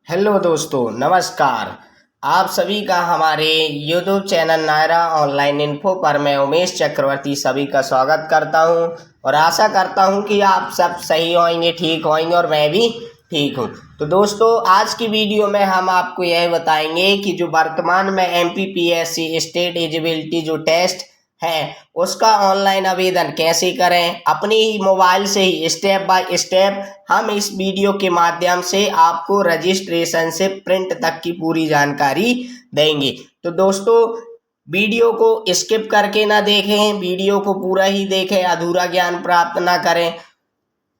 Hello दोस्तों, नमस्कार। आप सभी का हमारे YouTube channel Nayra online info पर मैं उमेश चक्रवर्ती सभी का स्वागत करता हूं और आशा करता हूं कि आप सब सही होंगे, ठीक होंगे और मैं भी ठीक हूं। तो दोस्तों, आज की वीडियो में हम आपको यह बताएंगे कि जो वर्तमान में एमपीपीएससी स्टेट एलिजिबिलिटी जो टेस्ट है उसका ऑनलाइन आवेदन कैसे करें। अपनी ही मोबाइल से ही स्टेप बाय स्टेप हम इस वीडियो के माध्यम से आपको रजिस्ट्रेशन से प्रिंट तक की पूरी जानकारी देंगे। तो दोस्तों, वीडियो को स्किप करके ना देखें, वीडियो को पूरा ही देखें, अधूरा ज्ञान प्राप्त ना करें।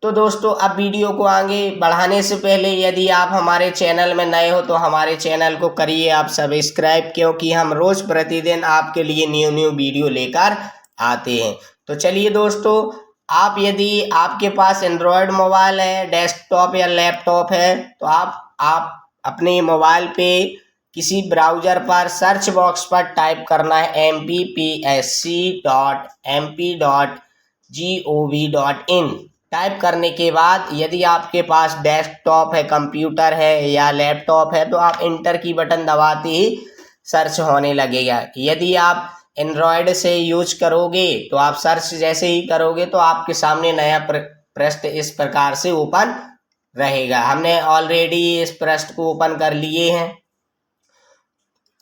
तो दोस्तों, अब वीडियो को आगे बढ़ाने से पहले यदि आप हमारे चैनल में नए हो तो हमारे चैनल को करिए आप सब्सक्राइब, क्योंकि हम रोज प्रतिदिन आपके लिए न्यू न्यू वीडियो लेकर आते हैं। तो चलिए दोस्तों, आप यदि आपके पास एंड्रॉयड मोबाइल है, डेस्कटॉप या लैपटॉप है, तो आप अपने मोबाइल पे किसी ब्राउज़र पर सर्च बॉक्स पर टाइप करना है mpsc.mp.gov.in। टाइप करने के बाद यदि आपके पास डेस्कटॉप है, कंप्यूटर है या लैपटॉप है, तो आप इंटर की बटन दबाते ही सर्च होने लगेगा। यदि आप एंड्रॉयड से यूज करोगे तो आप सर्च जैसे ही करोगे तो आपके सामने नया पृष्ठ इस प्रकार से ओपन रहेगा। हमने ऑलरेडी इस पृष्ठ को ओपन कर लिए हैं।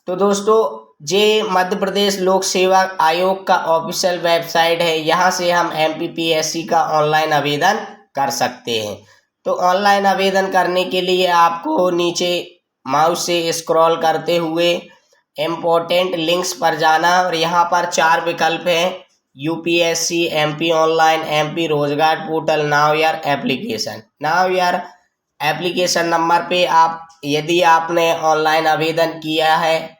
तो दोस्तों, ये मध्य प्रदेश लोक सेवा आयोग का ऑफिशियल वेबसाइट है। यहाँ से हम एमपीपीएससी का ऑनलाइन आवेदन कर सकते हैं। तो ऑनलाइन आवेदन करने के लिए आपको नीचे माउस से स्क्रॉल करते हुए इम्पोर्टेंट लिंक्स पर जाना और यहाँ पर 4 विकल्प हैं: यूपीएससी, एमपी ऑनलाइन, एमपी रोजगार पोर्टल, नाउ यार एप्लीकेशन। नाउ यार एप्लीकेशन नंबर पे आप यदि आपने ऑनलाइन आवेदन किया है,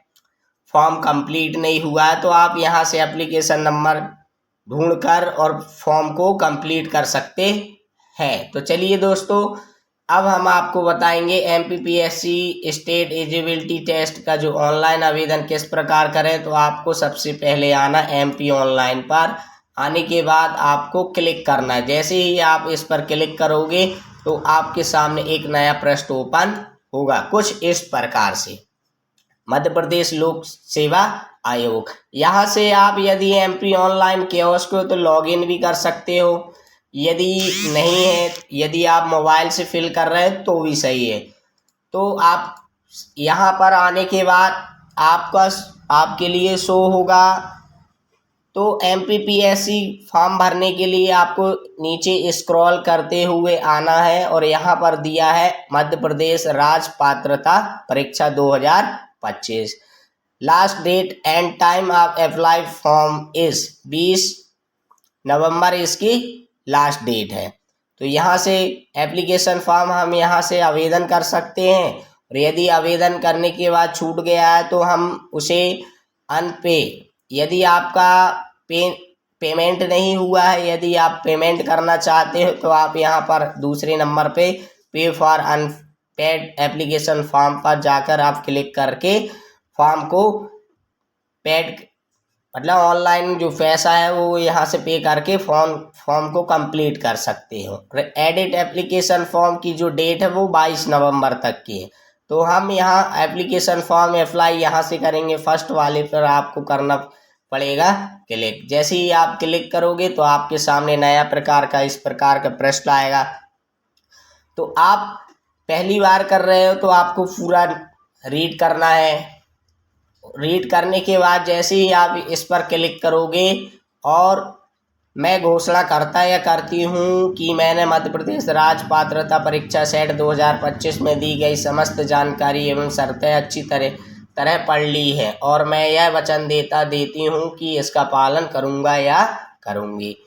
फॉर्म कंप्लीट नहीं हुआ है, तो आप यहाँ से एप्लीकेशन नंबर ढूंढकर और फॉर्म को कंप्लीट कर सकते हैं। तो चलिए दोस्तों, अब हम आपको बताएंगे एमपीपीएससी स्टेट एलिजिबिलिटी टेस्ट का जो ऑनलाइन आवेदन किस प्रकार करें। तो आपको सबसे पहले आना एमपी ऑनलाइन पर। आने के बाद आपको क्लिक करना है। जैसे ही आप इस पर क्लिक करोगे तो आपके सामने एक नया पृष्ठ ओपन होगा कुछ इस प्रकार से, मध्य प्रदेश लोक सेवा आयोग। यहाँ से आप यदि एमपी ऑनलाइन कियोस्क हो तो लॉगिन भी कर सकते हो, यदि नहीं है, यदि आप मोबाइल से फिल कर रहे हैं तो भी सही है। तो आप यहाँ पर आने के बाद आपके लिए शो होगा। तो एमपीपीएससी फॉर्म भरने के लिए आपको नीचे स्क्रॉल करते हुए आना है और यहाँ पर दिया है मध्य प्रदेश राज्य पात्रता परीक्षा 2025। Last date and time of apply form is 20 नवंबर इसकी लास्ट डेट है। तो यहाँ से एप्लीकेशन फॉर्म हम यहाँ से आवेदन कर सकते हैं और यदि आवेदन करने के बाद छूट गया है तो हम उसे अनपे, यदि आपका पेमेंट नहीं हुआ है, यदि आप पेमेंट करना चाहते हो तो आप यहाँ पर दूसरे नंबर पे फॉर अनपेड एप्लीकेशन फॉर्म पर जाकर आप क्लिक करके फॉर्म को पेड, मतलब ऑनलाइन जो पैसा है वो यहाँ से पे करके फॉर्म को कंप्लीट कर सकते हो। एडिट एप्लीकेशन फॉर्म की जो डेट है वो 22 नवंबर तक की है। तो हम यहाँ एप्लीकेशन फॉर्म अप्लाई यहाँ से करेंगे। फर्स्ट वाले पर आपको करना पड़ेगा क्लिक। जैसे ही आप क्लिक करोगे तो आपके सामने नया प्रकार का इस प्रकार का पृष्ठ आएगा। तो आप पहली बार कर रहे हो तो आपको पूरा रीड करना है। रीड करने के बाद जैसे ही आप इस पर क्लिक करोगे और मैं घोषणा करता या करती हूँ कि मैंने मध्य प्रदेश राज्य पात्रता परीक्षा सेट 2025 में दी गई समस्त जानकारी एवं शर्तें अच्छी तरह पढ़ ली है और मैं यह वचन देती हूँ कि इसका पालन करूँगा या करूँगी।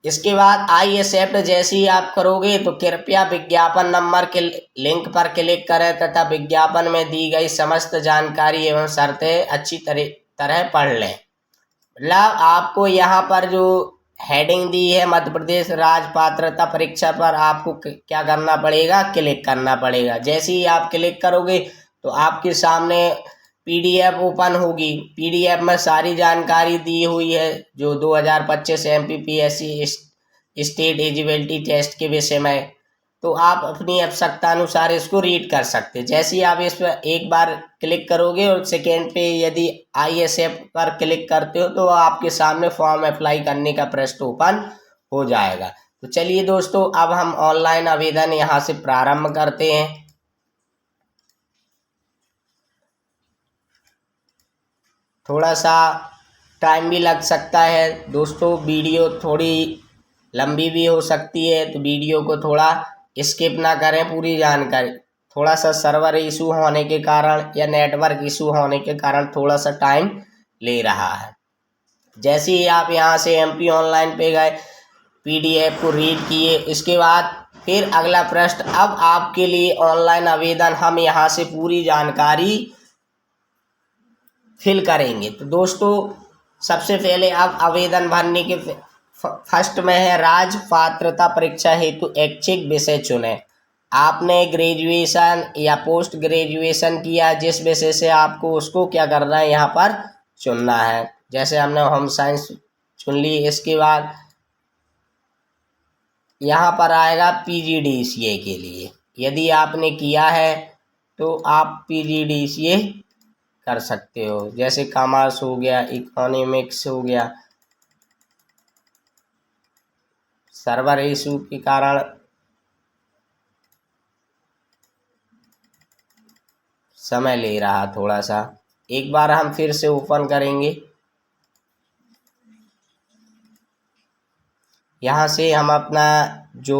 इसके बाद आई एक्सेप्ट जैसे ही आप करोगे तो कृपया विज्ञापन नंबर के लिंक पर क्लिक करें तथा विज्ञापन में दी गई समस्त जानकारी एवं शर्तें अच्छी तरह पढ़ लें। मतलब आपको यहाँ पर जो हेडिंग दी है मध्य प्रदेश राज्य पात्रता परीक्षा पर आपको क्या करना पड़ेगा, क्लिक करना पड़ेगा। जैसे ही आप क्लिक करोगे तो आपके सामने पीडीएफ ओपन होगी। पीडीएफ में सारी जानकारी दी हुई है जो 2025 एमपीपीएससी स्टेट एलिजिबिलिटी टेस्ट के विषय में। तो आप अपनी आवश्यकता अनुसार इसको रीड कर सकते हैं। जैसे ही आप इस पर एक बार क्लिक करोगे और सेकेंड पे यदि ISF पर क्लिक करते हो तो आपके सामने फॉर्म अप्लाई करने का पृष्ठ ओपन हो जाएगा। तो चलिए दोस्तों, अब हम ऑनलाइन आवेदन यहाँ से प्रारंभ करते हैं। थोड़ा सा टाइम भी लग सकता है दोस्तों, वीडियो थोड़ी लंबी भी हो सकती है, तो वीडियो को थोड़ा स्किप ना करें पूरी जानकारी। थोड़ा सा सर्वर इशू होने के कारण या नेटवर्क इशू होने के कारण थोड़ा सा टाइम ले रहा है। जैसे ही आप यहाँ से MP ऑनलाइन पे गए, PDF को रीड किए, इसके बाद फिर अगला प्रश्न, अब आपके लिए ऑनलाइन आवेदन हम यहाँ से पूरी जानकारी फिल करेंगे। तो दोस्तों सबसे पहले आप आवेदन भरने के फर्स्ट में है राज्य पात्रता परीक्षा हेतु ऐच्छिक विषय चुने। आपने ग्रेजुएशन या पोस्ट ग्रेजुएशन किया, जिस विषय से आपको उसको क्या करना है, यहाँ पर चुनना है। जैसे हमने होम साइंस चुन ली, इसके बाद यहाँ पर आएगा PGDCA के लिए। यदि आपने किया है तो आप PGDCA कर सकते हो। जैसे कॉमर्स हो गया, इकोनॉमिक्स हो गया, सर्वर इशू के कारण समय ले रहा थोड़ा सा। एक बार हम फिर से ओपन करेंगे। यहाँ से हम अपना जो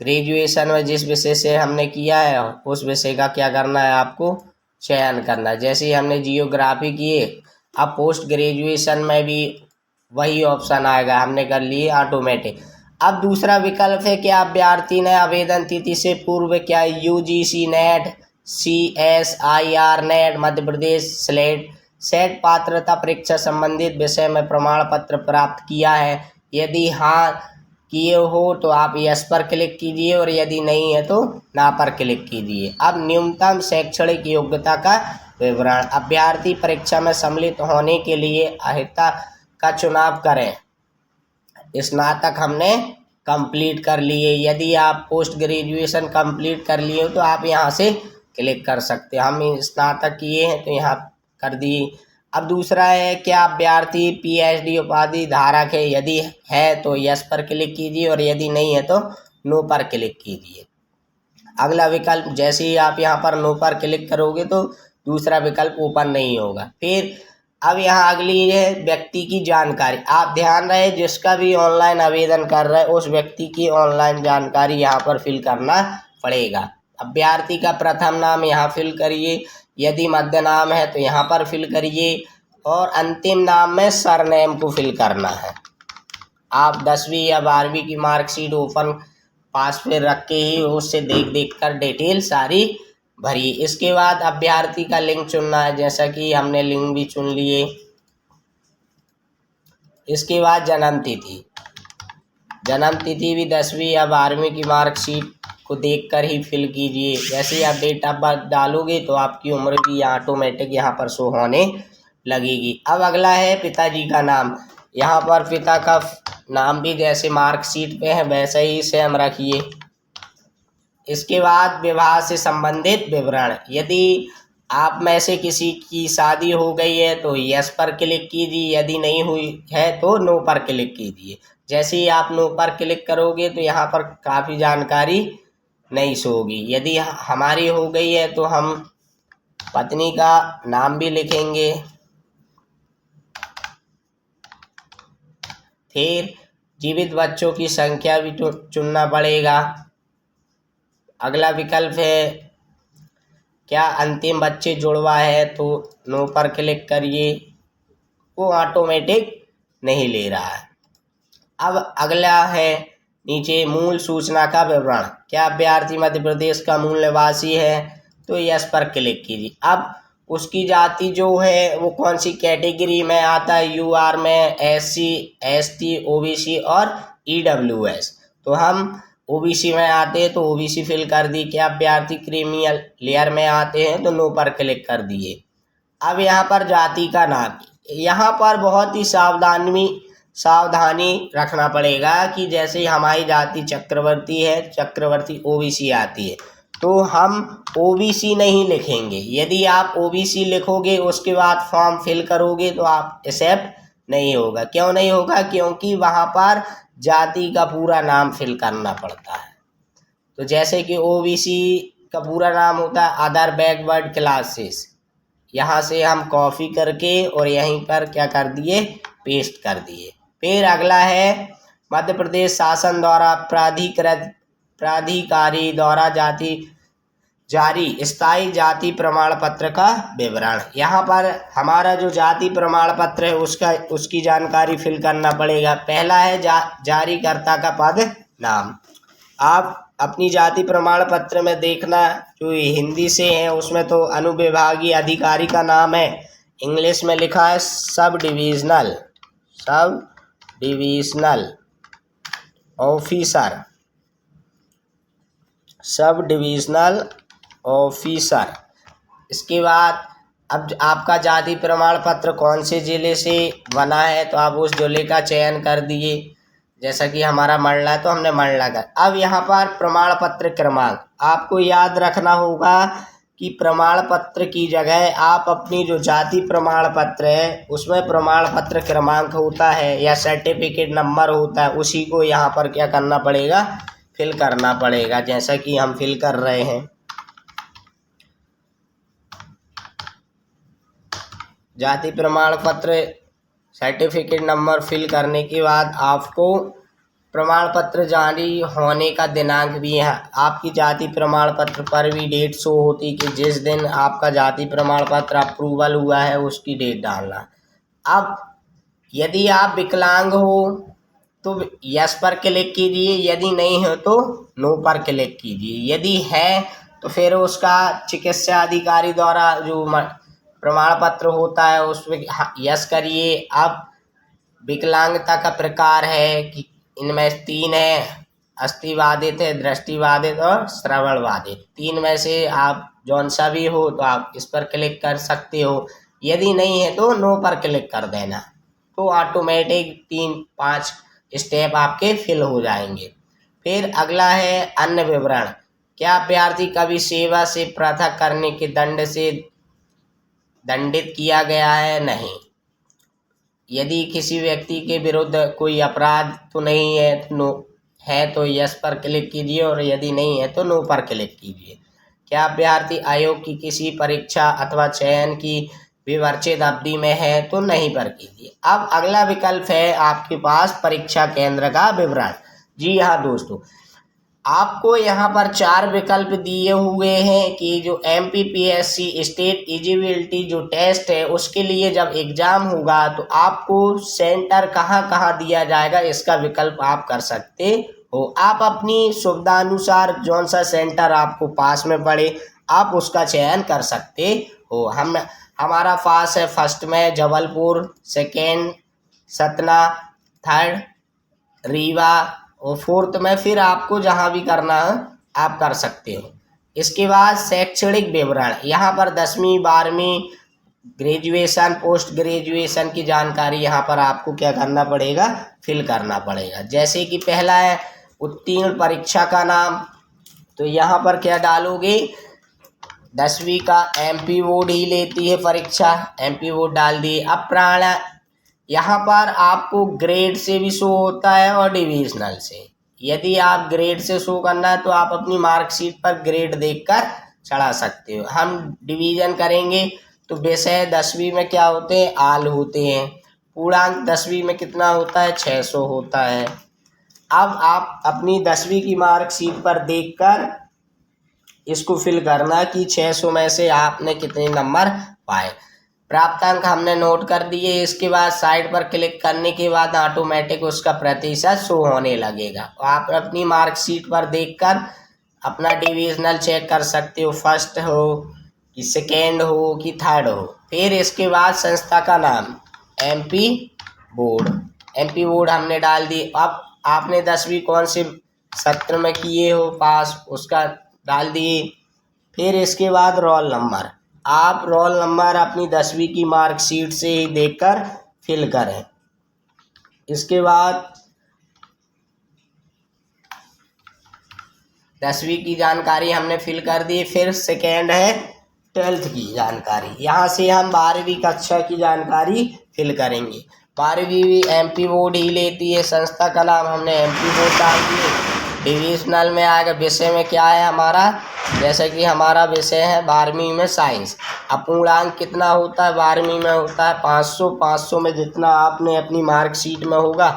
ग्रेजुएशन में जिस विषय से हमने किया है उस विषय का क्या करना है, आपको चयन करना है। जैसे हमने जियोग्राफी किए, अब पोस्ट ग्रेजुएशन में भी वही ऑप्शन आएगा, हमने कर लिए ऑटोमेटिक। अब दूसरा विकल्प है कि अभ्यर्थी ने आवेदन तिथि से पूर्व क्या UGC net, CSIR net, Madhya Pradesh set पात्रता परीक्षा संबंधित विषय में प्रमाण पत्र प्राप्त किया है। यदि हाँ किए हो तो आप यस पर क्लिक कीजिए और यदि नहीं है तो ना पर क्लिक कीजिए। अब न्यूनतम शैक्षणिक योग्यता का विवरण, अभ्यर्थी परीक्षा में सम्मिलित होने के लिए अर्हता का चुनाव करें। स्नातक हमने कंप्लीट कर लिए। यदि आप पोस्ट ग्रेजुएशन कंप्लीट कर लिए हो तो आप यहाँ से क्लिक कर सकते हैं। हम स्नातक किए हैं तो यहाँ कर दिए। अब दूसरा है क्या अभ्यर्थी PhD उपाधि धारक है, यदि है तो यस पर क्लिक कीजिए और यदि नहीं है तो नो पर क्लिक कीजिए। अगला विकल्प, जैसे ही आप यहाँ पर नो पर क्लिक करोगे तो दूसरा विकल्प ओपन नहीं होगा। फिर अब यहाँ अगली है व्यक्ति की जानकारी। आप ध्यान रहे जिसका भी ऑनलाइन आवेदन कर रहे हैं उस व्यक्ति की ऑनलाइन जानकारी यहाँ पर फिल करना पड़ेगा। अभ्यर्थी का प्रथम नाम यहाँ फिल करिए, यदि मध्य नाम है तो यहाँ पर फिल करिए और अंतिम नाम में सरनेम को फिल करना है। आप 10वीं या 12वीं की मार्कशीट ओपन पास पे रख के ही उससे देख कर डिटेल सारी भरिए। इसके बाद अभ्यर्थी का लिंग चुनना है, जैसा कि हमने लिंग भी चुन लिए। इसके बाद जन्म तिथि भी 10वीं या 12वीं की मार्कशीट को देखकर ही फिल कीजिए। जैसे ही आप डेट ऑफ बर्थ डालोगे तो आपकी उम्र भी ऑटोमेटिक यहाँ पर शो होने लगेगी। अब अगला है पिताजी का नाम। यहाँ पर पिता का नाम भी जैसे मार्कशीट पे है वैसे ही सेम रखिए। इसके बाद विवाह से संबंधित विवरण, यदि आप में से किसी की शादी हो गई है तो यस पर क्लिक कीजिए, यदि नहीं हुई है तो नो पर क्लिक कीजिए। जैसे ही आप नो पर क्लिक करोगे तो यहाँ पर काफ़ी जानकारी नहीं शो होगी। यदि हमारी हो गई है तो हम पत्नी का नाम भी लिखेंगे। फिर जीवित बच्चों की संख्या भी चुनना पड़ेगा। अगला विकल्प है क्या अंतिम बच्चे जुड़वा है तो नो पर क्लिक करिए, वो ऑटोमेटिक नहीं ले रहा है। अब अगला है नीचे मूल सूचना का विवरण, क्या अभ्यर्थी मध्य प्रदेश का मूल निवासी है तो यस पर क्लिक कीजिए। अब उसकी जाति जो है वो कौन सी कैटेगरी में आता है, UR में, SC, ST, OBC और EWS। तो हम OBC में आते हैं तो OBC फिल कर दी। क्या अभ्यर्थी क्रीमियल लेयर में आते हैं तो नो पर क्लिक कर दिए। अब यहाँ पर जाति का नाम, यहाँ पर बहुत ही सावधानी रखना पड़ेगा कि जैसे हमारी जाति चक्रवर्ती है, चक्रवर्ती ओबीसी आती है, तो हम ओबीसी नहीं लिखेंगे। यदि आप ओबीसी लिखोगे उसके बाद फॉर्म फिल करोगे तो आप एक्सेप्ट नहीं होगा। क्यों नहीं होगा? क्योंकि वहाँ पर जाति का पूरा नाम फिल करना पड़ता है। तो जैसे कि ओबीसी का पूरा नाम होता है अदर बैकवर्ड क्लासेस, यहाँ से हम कॉपी करके और यहीं पर क्या कर दिए, पेस्ट कर दिए। फिर अगला है मध्य प्रदेश शासन द्वारा प्राधिकारी द्वारा जारी स्थायी जाति प्रमाण पत्र का विवरण। यहाँ पर हमारा जो जाति प्रमाण पत्र है उसकी जानकारी फिल करना पड़ेगा। पहला है जारीकर्ता का पद नाम। आप अपनी जाति प्रमाण पत्र में देखना, जो हिंदी से है उसमें तो अनुविभागीय अधिकारी का नाम है, इंग्लिश में लिखा है sub divisional officer, sub divisional officer. इसके बाद अब आपका जाति प्रमाण पत्र कौन से ज़िले से बना है तो आप उस ज़िले का चयन कर दिए। जैसा कि हमारा मंडला है तो हमने मंडला का। अब यहाँ पर प्रमाण पत्र क्रमांक आपको याद रखना होगा कि प्रमाण पत्र की जगह आप अपनी जो जाति प्रमाण पत्र है उसमें प्रमाण पत्र क्रमांक होता है या सर्टिफिकेट नंबर होता है, उसी को यहाँ पर क्या करना पड़ेगा, फिल करना पड़ेगा। जैसा कि हम फिल कर रहे हैं। जाति प्रमाण पत्र सर्टिफिकेट नंबर फिल करने के बाद आपको प्रमाण पत्र जारी होने का दिनांक भी है। आपकी जाति प्रमाण पत्र पर भी डेट शो होती कि जिस दिन आपका जाति प्रमाण पत्र अप्रूवल हुआ है उसकी डेट डालना। अब यदि आप विकलांग हो तो यस पर क्लिक कीजिए, यदि नहीं हो तो नो पर क्लिक कीजिए। यदि है तो फिर उसका चिकित्सा अधिकारी द्वारा जो प्रमाण पत्र होता है उसमें यस करिए। अब विकलांगता का प्रकार है कि इनमें 3 है, अस्थिबाधित है, दृष्टिबाधित और श्रवण बाधित। 3 में से आप जौन सा भी हो तो आप इस पर क्लिक कर सकते हो। यदि नहीं है तो नो पर क्लिक कर देना, तो ऑटोमेटिक 3-5 स्टेप आपके फिल हो जाएंगे। फिर अगला है अन्य विवरण। क्या अभ्यर्थी कभी सेवा से पृथक करने के दंड से दंडित किया गया है? नहीं। यदि किसी व्यक्ति के विरुद्ध कोई अपराध तो नहीं है तो नो है तो यस पर क्लिक कीजिए और यदि नहीं है तो नो पर क्लिक कीजिए। क्या अभ्यर्थी आयोग की किसी परीक्षा अथवा चयन की विवर्चित अवधि में है तो नहीं पर कीजिए। अब अगला विकल्प है आपके पास परीक्षा केंद्र का विवरण। जी हाँ दोस्तों, आपको यहाँ पर 4 विकल्प दिए हुए हैं कि जो MPPSC स्टेट एलिजिबिलिटी जो टेस्ट है उसके लिए जब एग्ज़ाम होगा तो आपको सेंटर कहाँ दिया जाएगा, इसका विकल्प आप कर सकते हो। आप अपनी सुविधानुसार जौन सा सेंटर आपको पास में पड़े आप उसका चयन कर सकते हो। हमारा पास है फर्स्ट में जबलपुर, सेकेंड सतना, थर्ड रीवा और फोर्थ में फिर आपको जहाँ भी करना है आप कर सकते हो। इसके बाद शैक्षणिक विवरण, यहाँ पर 10वीं 12वीं ग्रेजुएशन पोस्ट ग्रेजुएशन की जानकारी यहाँ पर आपको क्या करना पड़ेगा, फिल करना पड़ेगा। जैसे कि पहला है उत्तीर्ण परीक्षा का नाम, तो यहाँ पर क्या डालोगे, 10वीं का MP बोर्ड ही लेती है परीक्षा, MP बोर्ड डाल दिए। अब यहाँ पर आपको ग्रेड से भी शो होता है और डिविजनल से। यदि आप ग्रेड से शो करना है तो आप अपनी मार्कशीट पर ग्रेड देखकर चढ़ा सकते हो। हम डिवीजन करेंगे तो विषय 10वीं में क्या होते हैं, आल होते हैं। पूर्णांक 10वीं में कितना होता है, 600 होता है। अब आप अपनी 10वीं की मार्कशीट पर देखकर इसको फिल करना कि 600 में से आपने कितने नंबर पाए। प्राप्तांक हमने नोट कर दिए। इसके बाद साइड पर क्लिक करने के बाद ऑटोमेटिक उसका प्रतिशत शो होने लगेगा। आप अपनी मार्कशीट पर देखकर अपना डिविजनल चेक कर सकते हो, फर्स्ट हो कि सेकेंड हो कि थर्ड हो। फिर इसके बाद संस्था का नाम MP बोर्ड हमने डाल दी। अब आपने 10वीं कौन से सत्र में किए हो पास, उसका डाल दिए। फिर इसके बाद रोल नंबर, आप रोल नंबर अपनी 10वीं की मार्कशीट से ही देखकर फिल करें। इसके बाद 10वीं की जानकारी हमने फिल कर दी। फिर सेकेंड है 12th की जानकारी। यहाँ से हम 12वीं कक्षा की जानकारी फिल करेंगे। 12वीं भी MP बोर्ड ही लेती है। संस्था का नाम हमने MP बोर्ड डाल दिए। डिविजनल में आएगा। विषय में क्या है हमारा, जैसे कि हमारा विषय है 12वीं में साइंस। अपूर्णांक कितना होता है 12वीं में, होता है 500। 500 में जितना आपने अपनी मार्कशीट में होगा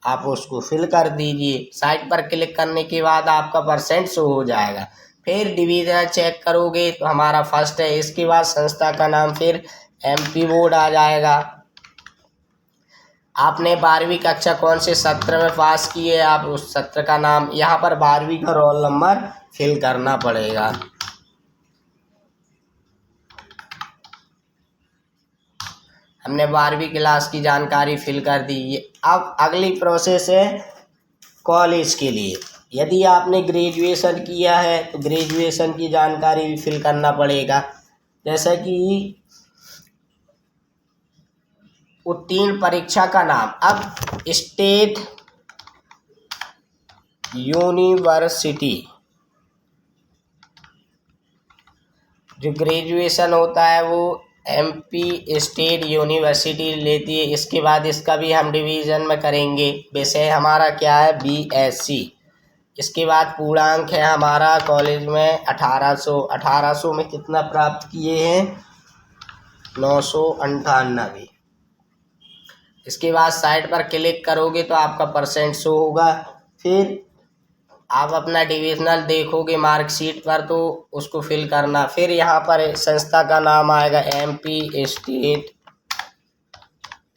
आप उसको फिल कर दीजिए। साइट पर क्लिक करने के बाद आपका परसेंट शो हो जाएगा। फिर डिवीजन चेक करोगे तो हमारा फर्स्ट है। इसके बाद संस्था का नाम, फिर MP बोर्ड आ जाएगा। आपने 12वीं कक्षा कौन से सत्र में पास की है, आप उस सत्र का नाम, यहाँ पर 12वीं का रोल नंबर फिल करना पड़ेगा। हमने 12वीं क्लास की जानकारी फिल कर दी। अब अगली प्रोसेस है कॉलेज के लिए। यदि आपने ग्रेजुएशन किया है तो ग्रेजुएशन की जानकारी भी फिल करना पड़ेगा। जैसा कि उत्तीर्ण परीक्षा का नाम। अब स्टेट यूनिवर्सिटी, जो ग्रेजुएशन होता है वो MP स्टेट यूनिवर्सिटी लेती है। इसके बाद इसका भी हम डिवीज़न में करेंगे। विषय हमारा क्या है BSc। इसके बाद पूर्णांक है हमारा कॉलेज में 1800। 1800 में कितना प्राप्त किए हैं 998। इसके बाद साइट पर क्लिक करोगे तो आपका परसेंट शो होगा। फिर आप अपना डिविजनल देखोगे मार्कशीट पर तो उसको फिल करना। फिर यहाँ पर संस्था का नाम आएगा MP स्टेट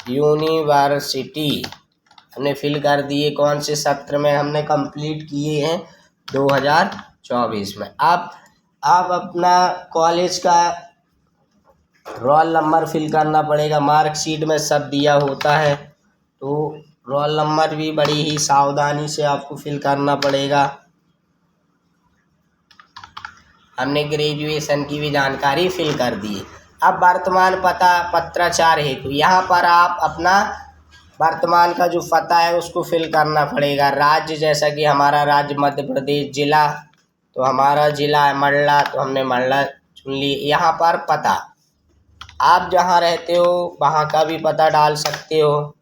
यूनिवर्सिटी। हमने फिल कर दिए। कौन से सत्र में हमने कंप्लीट किए हैं 2024 में। अब आप अपना कॉलेज का रोल नंबर फिल करना पड़ेगा। मार्कशीट में सब दिया होता है तो रोल नंबर भी बड़ी ही सावधानी से आपको फिल करना पड़ेगा। हमने ग्रेजुएशन की भी जानकारी फिल कर दी। अब वर्तमान पता पत्राचार हेतु, यहाँ पर आप अपना वर्तमान का जो पता है उसको फिल करना पड़ेगा। राज्य, जैसा कि हमारा राज्य मध्य प्रदेश। जिला तो हमारा जिला है मंडला, तो हमने मंडला चुन ली। यहाँ पर पता, आप जहाँ रहते हो वहाँ का भी पता डाल सकते हो।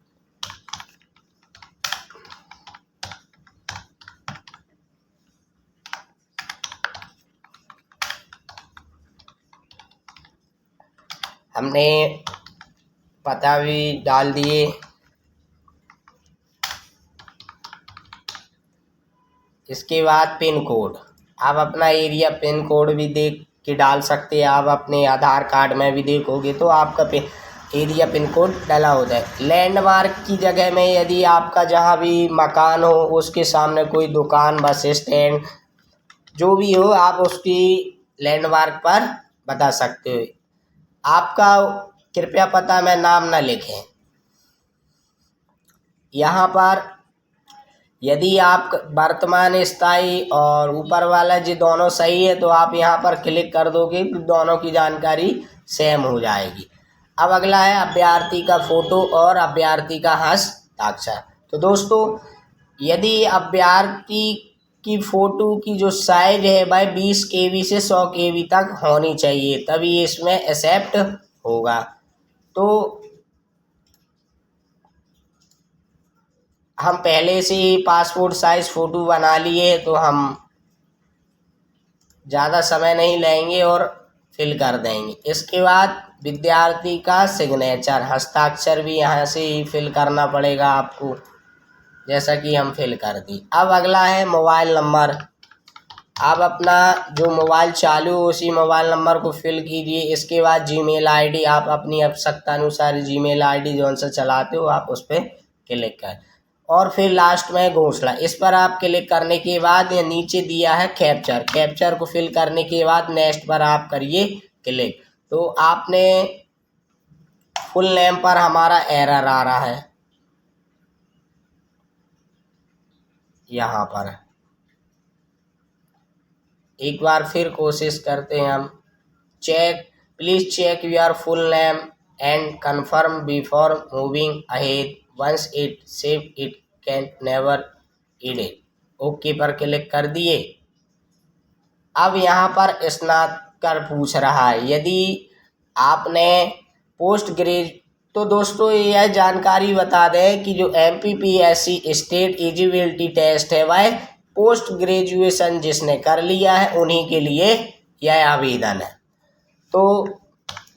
हमने पता भी डाल दिए। इसके बाद पिन कोड, आप अपना एरिया पिन कोड भी देख के डाल सकते हैं। आप अपने आधार कार्ड में भी देखोगे तो आपका एरिया पिन कोड डाला होता है। लैंडमार्क की जगह में यदि आपका जहाँ भी मकान हो उसके सामने कोई दुकान, बस स्टैंड, जो भी हो आप उसकी लैंडमार्क पर बता सकते हो। आपका कृपया पता में नाम न लिखें। यहाँ पर यदि आप वर्तमान, स्थायी और ऊपर वाला जी दोनों सही है तो आप यहाँ पर क्लिक कर दोगे तो दोनों की जानकारी सेम हो जाएगी। अब अगला है अभ्यर्थी का फ़ोटो और अभ्यर्थी का हस्ताक्षर। तो दोस्तों यदि अभ्यर्थी की फ़ोटो की जो साइज है भाई 20 KB से 100 KB तक होनी चाहिए, तभी इसमें एक्सेप्ट होगा। तो हम पहले से ही पासपोर्ट साइज फ़ोटो बना लिए तो हम ज़्यादा समय नहीं लेंगे और फिल कर देंगे। इसके बाद विद्यार्थी का सिग्नेचर, हस्ताक्षर भी यहाँ से ही फिल करना पड़ेगा आपको, जैसा कि हम फिल कर दी। अब अगला है मोबाइल नंबर। आप अपना जो मोबाइल चालू हो उसी मोबाइल नंबर को फिल कीजिए। इसके बाद जीमेल ID, आप अपनी आवश्यकता अनुसार जीमेल ID जौन सा चलाते हो आप उस पर क्लिक करें। और फिर लास्ट में घोषणा, इस पर आप क्लिक करने के बाद ये नीचे दिया है कैप्चर। कैप्चर को फिल करने के बाद नेक्स्ट पर आप करिए क्लिक। तो आपने फुल नेम पर हमारा एरर आ रहा है यहाँ पर। एक बार फिर कोशिश करते हैं हम। Please check your full name and confirm before moving ahead. Once it save it can never edit. Okay पर क्लिक कर दिए। अब यहाँ पर स्नातक पूछ रहा है यदि आपने पोस्ट ग्रेजुएट, तो दोस्तों यह जानकारी बता दें कि जो MPPSC स्टेट एलिजिबिलिटी टेस्ट है वह पोस्ट ग्रेजुएशन जिसने कर लिया है उन्हीं के लिए यह आवेदन है। तो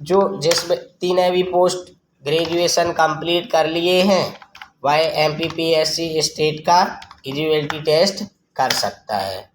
जो जिस व्यक्ति ने भी पोस्ट ग्रेजुएशन कंप्लीट कर लिए हैं वह MPPSC स्टेट का एलिजिबिलिटी टेस्ट कर सकता है।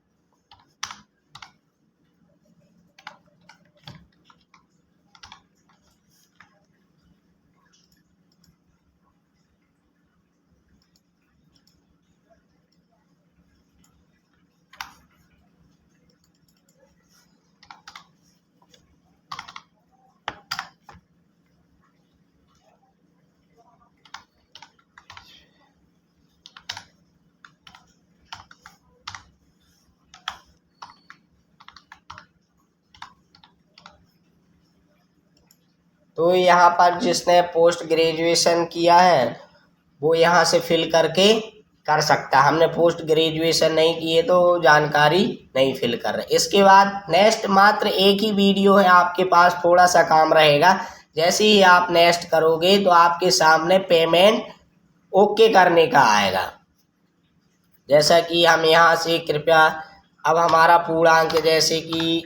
तो यहाँ पर जिसने पोस्ट ग्रेजुएशन किया है वो यहाँ से फिल करके कर सकता है। हमने पोस्ट ग्रेजुएशन नहीं किए तो जानकारी नहीं फिल कर रहे। इसके बाद नेक्स्ट मात्र एक ही वीडियो है, आपके पास थोड़ा सा काम रहेगा। जैसे ही आप नेक्स्ट करोगे तो आपके सामने पेमेंट ओके करने का आएगा। जैसा कि हम यहाँ से कृपया अब हमारा पूर्णांक जैसे कि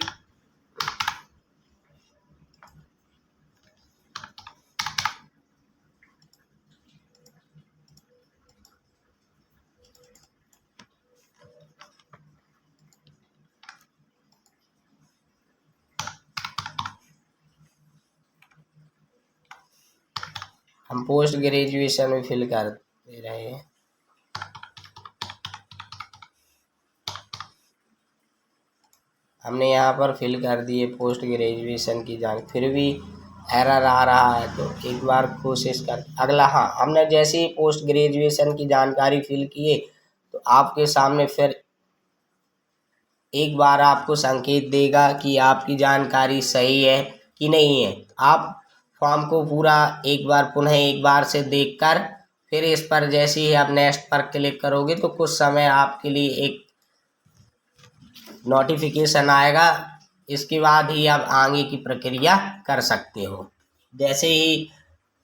हम पोस्ट ग्रेजुएशन में फिल कर दे रहे हैं। हमने यहाँ पर फिल कर दिए पोस्ट ग्रेजुएशन की फिर भी एरर आ रहा है, तो एक बार कोशिश कर अगला। हाँ, हमने जैसे ही पोस्ट ग्रेजुएशन की जानकारी फिल किए तो आपके सामने फिर एक बार आपको संकेत देगा कि आपकी जानकारी सही है कि नहीं है। आप फॉर्म को पूरा एक बार से देखकर फिर इस पर जैसे ही आप नेक्स्ट पर क्लिक करोगे तो कुछ समय आपके लिए एक नोटिफिकेशन आएगा। इसके बाद ही आप आगे की प्रक्रिया कर सकते हो। जैसे ही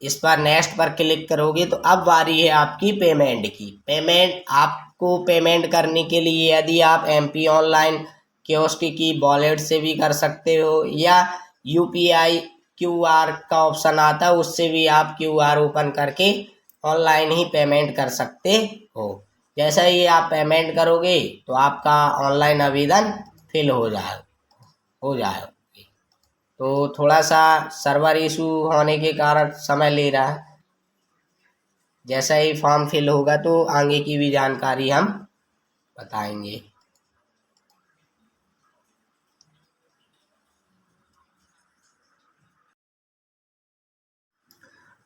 इस पर नेक्स्ट पर क्लिक करोगे तो अब बारी है आपकी पेमेंट की। पेमेंट आपको पेमेंट करने के लिए यदि आप MP ऑनलाइन कियोस्क की वॉलेट से भी कर सकते हो या UPI QR का ऑप्शन आता है उससे भी आप QR ओपन करके ऑनलाइन ही पेमेंट कर सकते हो। जैसा ही आप पेमेंट करोगे तो आपका ऑनलाइन आवेदन फिल हो जाएगा। तो थोड़ा सा सर्वर इशू होने के कारण समय ले रहा है। जैसा ही फॉर्म फिल होगा तो आगे की भी जानकारी हम बताएंगे।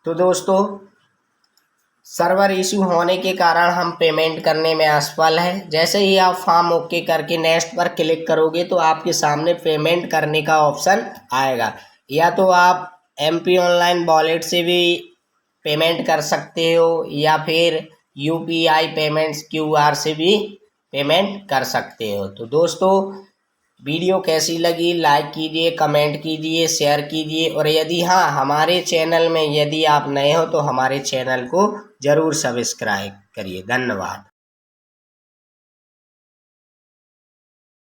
तो दोस्तों सर्वर इशू होने के कारण हम पेमेंट करने में असफल है। जैसे ही आप फॉर्म ओके करके नेक्स्ट पर क्लिक करोगे तो आपके सामने पेमेंट करने का ऑप्शन आएगा। या तो आप MP ऑनलाइन वॉलेट से भी पेमेंट कर सकते हो या फिर UPI पेमेंट्स QR से भी पेमेंट कर सकते हो। तो दोस्तों वीडियो कैसी लगी लाइक कीजिए, कमेंट कीजिए, शेयर कीजिए और यदि हाँ हमारे चैनल में यदि आप नए हो तो हमारे चैनल को ज़रूर सब्सक्राइब करिए। धन्यवाद।